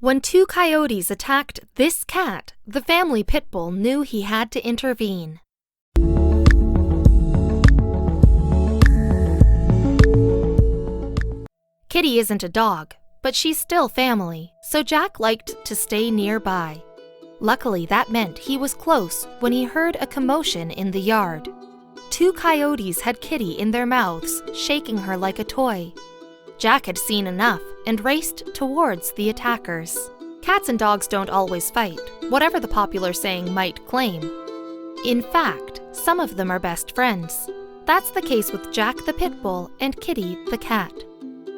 When two coyotes attacked this cat, the family pit bull knew he had to intervene. Kitty isn't a dog, but she's still family, so Jack liked to stay nearby. Luckily, that meant he was close when he heard a commotion in the yard. Two coyotes had Kitty in their mouths, shaking her like a toy. Jack had seen enough and raced towards the attackers. Cats and dogs don't always fight, whatever the popular saying might claim. In fact, some of them are best friends. That's the case with Jack the pit bull and Kitty the cat.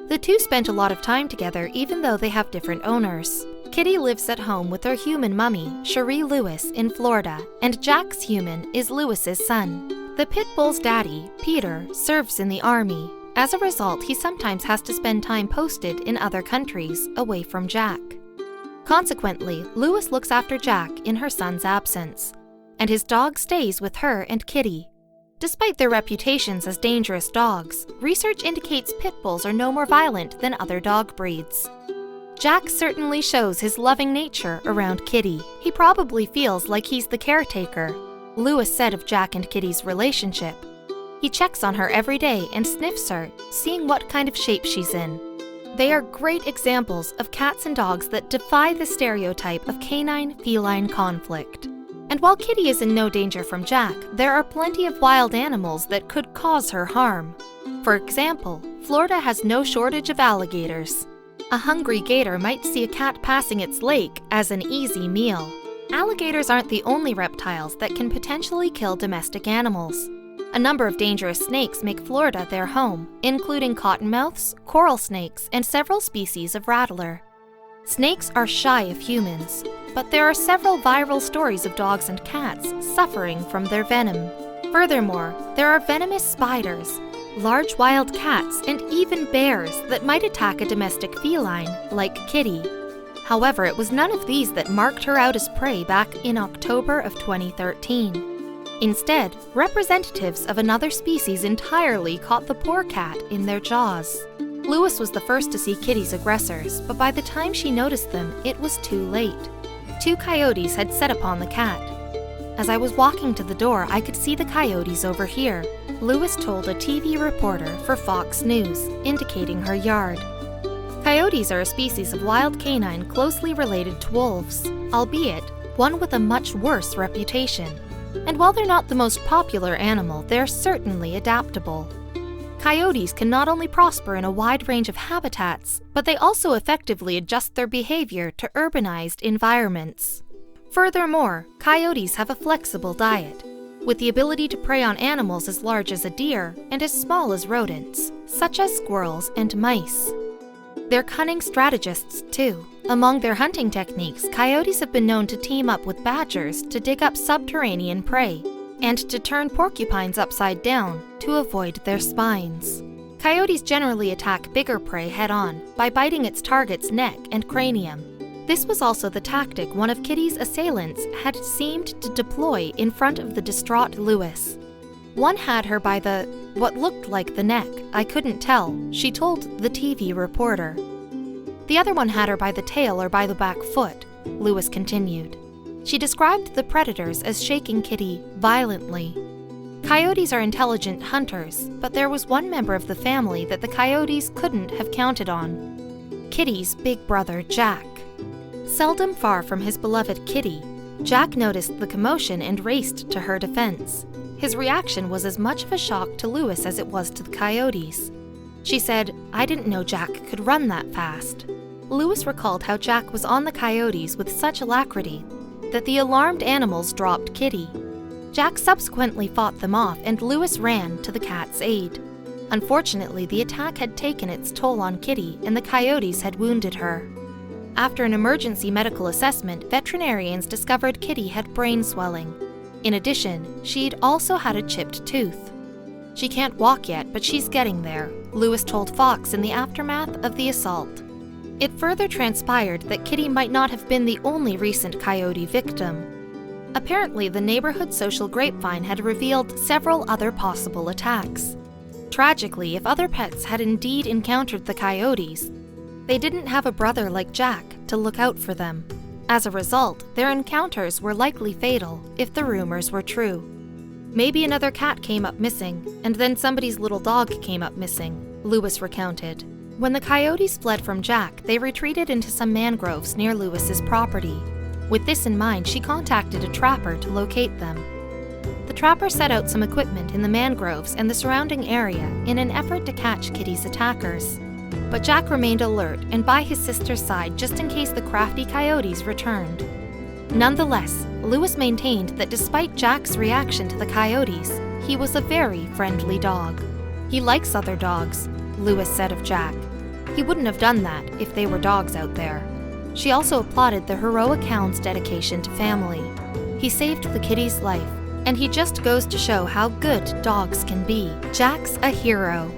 The two spent a lot of time together even though they have different owners. Kitty lives at home with her human mummy, Cherie Lewis, in Florida, and Jack's human is Lewis's son. The pit bull's daddy, Peter, serves in the army. As a result, he sometimes has to spend time posted in other countries, away from Jack. Consequently, Lewis looks after Jack in her son's absence, and his dog stays with her and Kitty. Despite their reputations as dangerous dogs, research indicates pit bulls are no more violent than other dog breeds. Jack certainly shows his loving nature around Kitty. He probably feels like he's the caretaker. Lewis said of Jack and Kitty's relationship, "He checks on her every day and sniffs her, seeing what kind of shape she's in." They are great examples of cats and dogs that defy the stereotype of canine-feline conflict. And while Kitty is in no danger from Jack, there are plenty of wild animals that could cause her harm. For example, Florida has no shortage of alligators. A hungry gator might see a cat passing its lake as an easy meal. Alligators aren't the only reptiles that can potentially kill domestic animals. A number of dangerous snakes make Florida their home, including cottonmouths, coral snakes, and several species of rattler. Snakes are shy of humans, but there are several viral stories of dogs and cats suffering from their venom. Furthermore, there are venomous spiders, large wild cats, and even bears that might attack a domestic feline, like Kitty. However, it was none of these that marked her out as prey back in October of 2013. Instead, representatives of another species entirely caught the poor cat in their jaws. Lewis was the first to see Kitty's aggressors, but by the time she noticed them, it was too late. Two coyotes had set upon the cat. "As I was walking to the door, I could see the coyotes over here," Lewis told a TV reporter for Fox News, indicating her yard. Coyotes are a species of wild canine closely related to wolves, albeit one with a much worse reputation. And while they're not the most popular animal, they're certainly adaptable. Coyotes can not only prosper in a wide range of habitats, but they also effectively adjust their behavior to urbanized environments. Furthermore, coyotes have a flexible diet, with the ability to prey on animals as large as a deer and as small as rodents, such as squirrels and mice. They're cunning strategists, too. Among their hunting techniques, coyotes have been known to team up with badgers to dig up subterranean prey, and to turn porcupines upside down to avoid their spines. Coyotes generally attack bigger prey head-on by biting its target's neck and cranium. This was also the tactic one of Kitty's assailants had seemed to deploy in front of the distraught Lewis. One had her by what looked like the neck. I couldn't tell, she told the TV reporter. The other one had her by the tail or by the back foot, Lewis continued. She described the predators as shaking Kitty violently. Coyotes are intelligent hunters, but there was one member of the family that the coyotes couldn't have counted on: Kitty's big brother, Jack. Seldom far from his beloved Kitty, Jack noticed the commotion and raced to her defense. His reaction was as much of a shock to Lewis as it was to the coyotes. She said, "I didn't know Jack could run that fast." Lewis recalled how Jack was on the coyotes with such alacrity that the alarmed animals dropped Kitty. Jack subsequently fought them off, and Lewis ran to the cat's aid. Unfortunately, the attack had taken its toll on Kitty, and the coyotes had wounded her. After an emergency medical assessment, veterinarians discovered Kitty had brain swelling. In addition, she'd also had a chipped tooth. "She can't walk yet, but she's getting there," Lewis told Fox in the aftermath of the assault. It further transpired that Kitty might not have been the only recent coyote victim. Apparently, the neighborhood social grapevine had revealed several other possible attacks. Tragically, if other pets had indeed encountered the coyotes, They didn't have a brother like Jack to look out for them. As a result, their encounters were likely fatal if the rumors were true. Maybe another cat came up missing, and then somebody's little dog came up missing, Lewis recounted. When the Coyotes fled from Jack, they retreated into some mangroves near Lewis's property. With this in mind, she contacted a trapper to locate them. The trapper set out some equipment in the mangroves and the surrounding area in an effort to catch Kitty's attackers. But Jack remained alert and by his sister's side just in case the crafty coyotes returned. Nonetheless, Lewis maintained that despite Jack's reaction to the coyotes, he was a very friendly dog. "He likes other dogs," Lewis said of Jack. "He wouldn't have done that if they were dogs out there." She also applauded the heroic hound's dedication to family. "He saved the kitty's life, and he just goes to show how good dogs can be. Jack's a hero."